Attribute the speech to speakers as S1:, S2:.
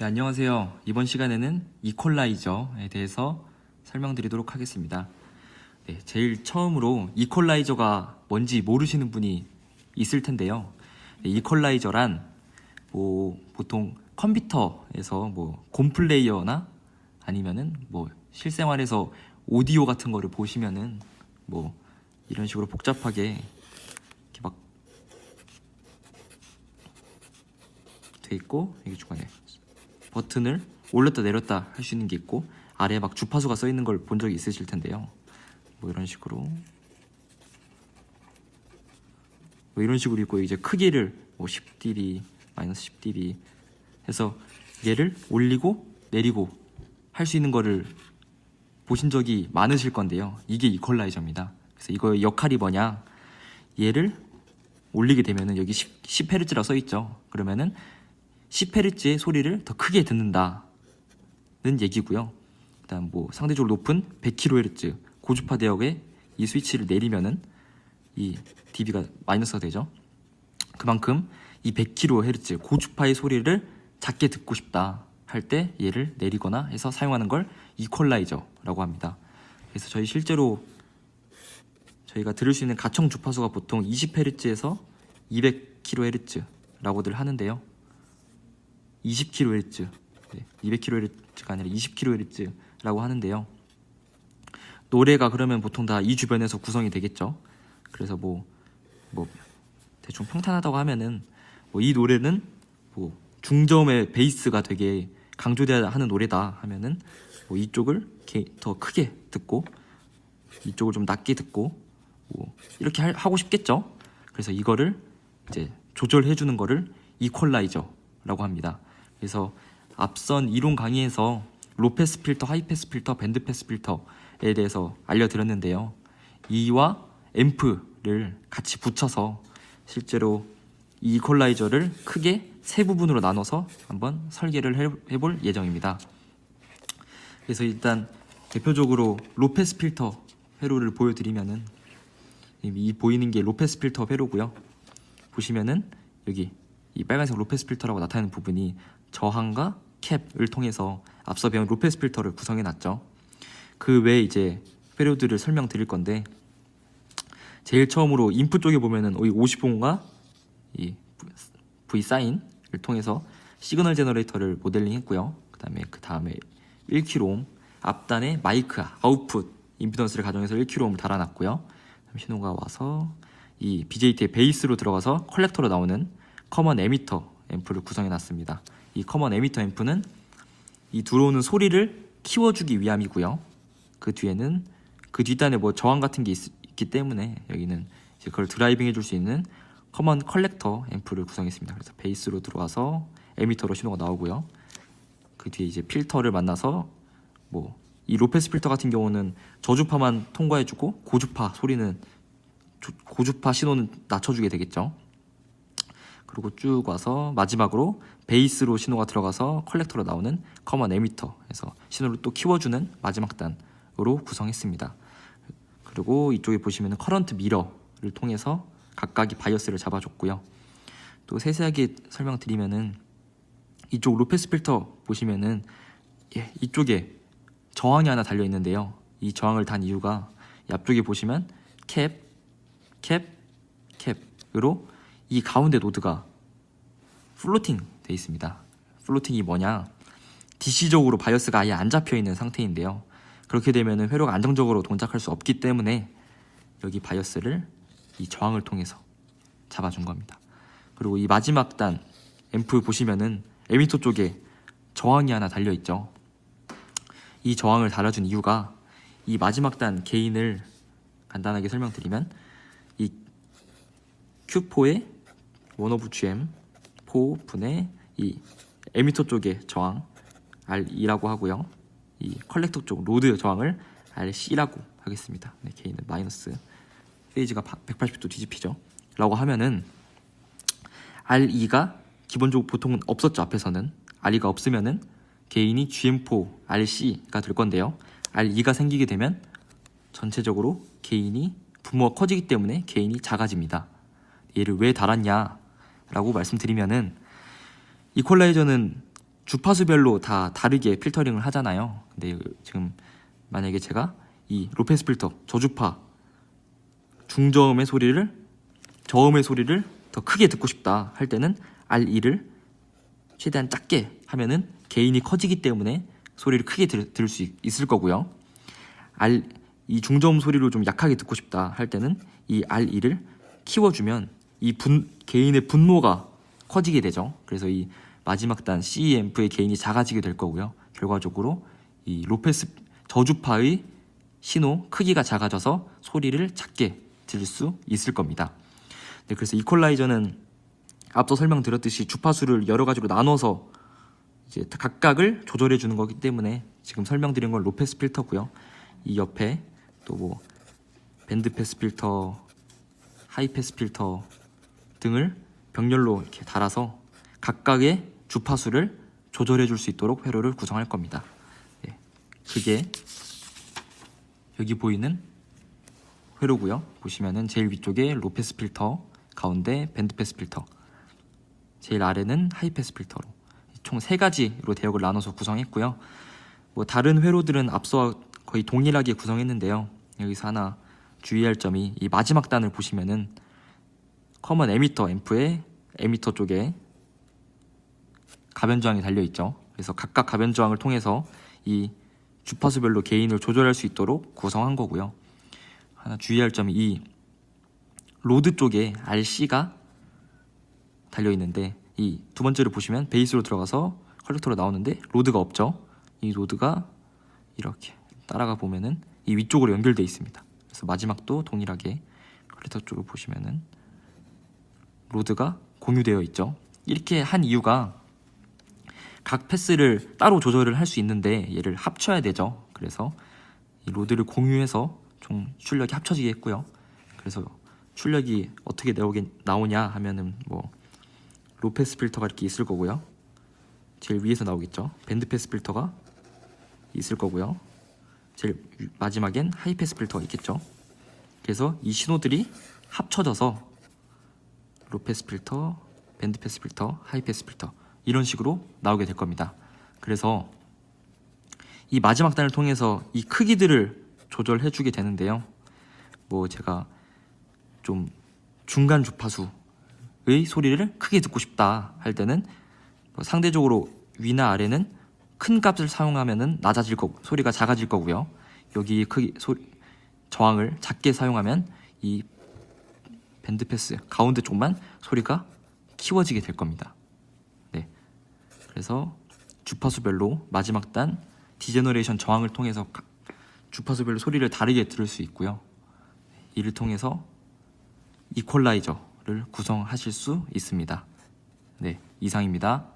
S1: 네, 안녕하세요. 이번 시간에는 이퀄라이저에 대해서 설명드리도록 하겠습니다. 네, 제일 처음으로 이퀄라이저가 뭔지 모르시는 분이 있을 텐데요. 네, 이퀄라이저란 보통 컴퓨터에서 곰플레이어나 아니면은 실생활에서 오디오 같은 거를 보시면은 이런 식으로 복잡하게 이렇게 막 돼 있고, 여기 중간에 버튼을 올렸다 내렸다 할 수 있는 게 있고, 아래에 막 주파수가 써 있는 걸 본 적이 있으실 텐데요. 이런 식으로 이런 식으로 있고, 이제 크기를 10dB, 마이너스 10dB 해서 얘를 올리고 내리고 할 수 있는 거를 보신 적이 많으실 건데요. 이게 이퀄라이저입니다. 그래서 이거의 역할이 뭐냐, 얘를 올리게 되면은 여기 10Hz라고 써 있죠. 그러면은 10Hz의 소리를 더 크게 듣는다는 얘기고요. 그다음 상대적으로 높은 100kHz 고주파 대역에 이 스위치를 내리면은 이 dB가 마이너스가 되죠. 그만큼 이 100kHz 고주파의 소리를 작게 듣고 싶다 할 때 얘를 내리거나 해서 사용하는 걸 이퀄라이저라고 합니다. 그래서 실제로 저희가 들을 수 있는 가청 주파수가 보통 20Hz에서 200kHz라고들 하는데요. 20kHz, 200kHz가 아니라 20kHz라고 하는데요. 노래가 그러면 보통 다 이 주변에서 구성이 되겠죠. 그래서 대충 평탄하다고 하면은 이 노래는 중저음의 베이스가 되게 강조돼야 하는 노래다 하면은 이쪽을 더 크게 듣고 이쪽을 좀 낮게 듣고 이렇게 하고 싶겠죠. 그래서 이거를 이제 조절해 주는 거를 이퀄라이저라고 합니다. 그래서 앞선 이론 강의에서 로패스 필터, 하이패스 필터, 밴드패스 필터에 대해서 알려드렸는데요. 이와 앰프를 같이 붙여서 실제로 이 이퀄라이저를 크게 세 부분으로 나눠서 한번 설계를 해볼 예정입니다. 그래서 일단 대표적으로 로패스 필터 회로를 보여드리면은, 이 보이는 게 로패스 필터 회로고요. 보시면은 여기 이 빨간색 로패스 필터라고 나타나는 부분이 저항과 캡을 통해서 앞서 배운 로패스 필터를 구성해 놨죠. 그 외에 이제 회로들을 설명드릴 건데, 제일 처음으로 인풋 쪽에 보면은 이 50ohm과 이 V 사인을 통해서 시그널 제너레이터를 모델링 했고요. 그 다음에 1kΩ 앞단에 마이크 아웃풋 임피던스를 가정해서 1kΩ을 달아놨고요. 신호가 와서 이 BJT의 베이스로 들어가서 컬렉터로 나오는 커먼 에미터 앰프를 구성해 놨습니다. 이 커먼 에미터 앰프는 이 들어오는 소리를 키워주기 위함이고요. 그 뒤에는 그 뒷단에 저항 같은 게 있기 때문에 여기는 이제 그걸 드라이빙 해줄 수 있는 커먼 컬렉터 앰프를 구성했습니다. 그래서 베이스로 들어가서 에미터로 신호가 나오고요. 그 뒤에 이제 필터를 만나서 이 로패스 필터 같은 경우는 저주파만 통과해주고 고주파 신호는 낮춰주게 되겠죠. 그리고 쭉 와서 마지막으로 베이스로 신호가 들어가서 컬렉터로 나오는 커먼 에미터에서 신호를 또 키워주는 마지막 단으로 구성했습니다. 그리고 이쪽에 보시면 커런트 미러를 통해서 각각이 바이어스를 잡아줬고요. 또 세세하게 설명드리면은 이쪽 로패스 필터 보시면은 이쪽에 저항이 하나 달려 있는데요. 이 저항을 단 이유가 이 앞쪽에 보시면 캡으로 이 가운데 노드가 플로팅 돼 있습니다. 플로팅이 뭐냐, DC적으로 바이어스가 아예 안 잡혀 있는 상태인데요. 그렇게 되면 회로가 안정적으로 동작할 수 없기 때문에 여기 바이어스를 이 저항을 통해서 잡아준 겁니다. 그리고 이 마지막 단 앰프 보시면은 에미터 쪽에 저항이 하나 달려 있죠. 이 저항을 달아준 이유가 이 마지막 단 게인을 간단하게 설명드리면, 이 Q4의 1/GM 4분의 이 에미터 쪽의 저항 R2라고 하고요. 이 컬렉터 쪽 로드 저항을 RC라고 하겠습니다. 게인은 마이너스, 페이지가 180도 뒤집히죠. 라고 하면은 R2가 기본적으로 보통은 없었죠. 앞에서는 R2가 없으면은 게인이 GM4 RC가 될 건데요. R2가 생기게 되면 전체적으로 게인이 부모가 커지기 때문에 게인이 작아집니다. 얘를 왜 달았냐 라고 말씀드리면은, 이퀄라이저는 주파수별로 다 다르게 필터링을 하잖아요. 근데 지금 만약에 제가 이 로페스 필터 저주파 중저음의 소리를 저음의 소리를 더 크게 듣고 싶다 할 때는 R2를 최대한 작게 하면은 게인이 커지기 때문에 소리를 크게 들을 수 있을 거고요. 이 중저음 소리를 좀 약하게 듣고 싶다 할 때는 이 R2를 키워주면 이 게인의 분모가 커지게 되죠. 그래서 이 마지막 단 C 앰프의 게인이 작아지게 될 거고요. 결과적으로 이 로페스 저주파의 신호 크기가 작아져서 소리를 작게 들을 수 있을 겁니다. 네, 그래서 이퀄라이저는 앞서 설명드렸듯이 주파수를 여러 가지로 나눠서 이제 각각을 조절해 주는 거기 때문에 지금 설명드린 건 로패스 필터고요. 이 옆에 또 뭐 밴드 패스 필터, 하이 패스 필터 등을 병렬로 이렇게 달아서 각각의 주파수를 조절해 줄 수 있도록 회로를 구성할 겁니다. 네, 그게 여기 보이는 회로고요. 보시면은 제일 위쪽에 로패스 필터, 가운데 밴드 패스 필터, 제일 아래는 하이 패스 필터로 총 3가지로 대역을 나눠서 구성했고요. 뭐 다른 회로들은 앞서와 거의 동일하게 구성했는데요. 여기서 하나 주의할 점이 이 마지막 단을 보시면은 커먼 에미터 앰프의 에미터 쪽에 가변저항이 달려있죠. 그래서 각각 가변저항을 통해서 이 주파수별로 게인을 조절할 수 있도록 구성한 거고요. 하나 주의할 점이 이 로드 쪽에 RC가 달려있는데 이 두 번째를 보시면 베이스로 들어가서 컬렉터로 나오는데 로드가 없죠. 이 로드가 이렇게 따라가 보면은 이 위쪽으로 연결되어 있습니다. 그래서 마지막도 동일하게 컬렉터 쪽을 보시면은 로드가 공유되어 있죠. 이렇게 한 이유가 각 패스를 따로 조절을 할 수 있는데 얘를 합쳐야 되죠. 그래서 이 로드를 공유해서 총 출력이 합쳐지게 했고요. 그래서 출력이 어떻게 나오냐 하면은 뭐 로패스 필터가 이렇게 있을 거고요. 제일 위에서 나오겠죠. 밴드 패스 필터가 있을 거고요. 제일 마지막엔 하이 패스 필터가 있겠죠. 그래서 이 신호들이 합쳐져서 로패스 필터, 밴드 패스 필터, 하이 패스 필터 이런 식으로 나오게 될 겁니다. 그래서 이 마지막 단을 통해서 이 크기들을 조절해 주게 되는데요. 뭐 제가 좀 중간 주파수의 소리를 크게 듣고 싶다 할 때는 뭐 상대적으로 위나 아래는 큰 값을 사용하면은 낮아질 거고 소리가 작아질 거고요. 여기 크기 저항을 작게 사용하면 이 밴드 패스 가운데 쪽만 소리가 키워지게 될 겁니다. 네, 그래서 주파수별로 마지막 단 디제너레이션 저항을 통해서 주파수별로 소리를 다르게 들을 수 있고요. 이를 통해서 이퀄라이저를 구성하실 수 있습니다. 네, 이상입니다.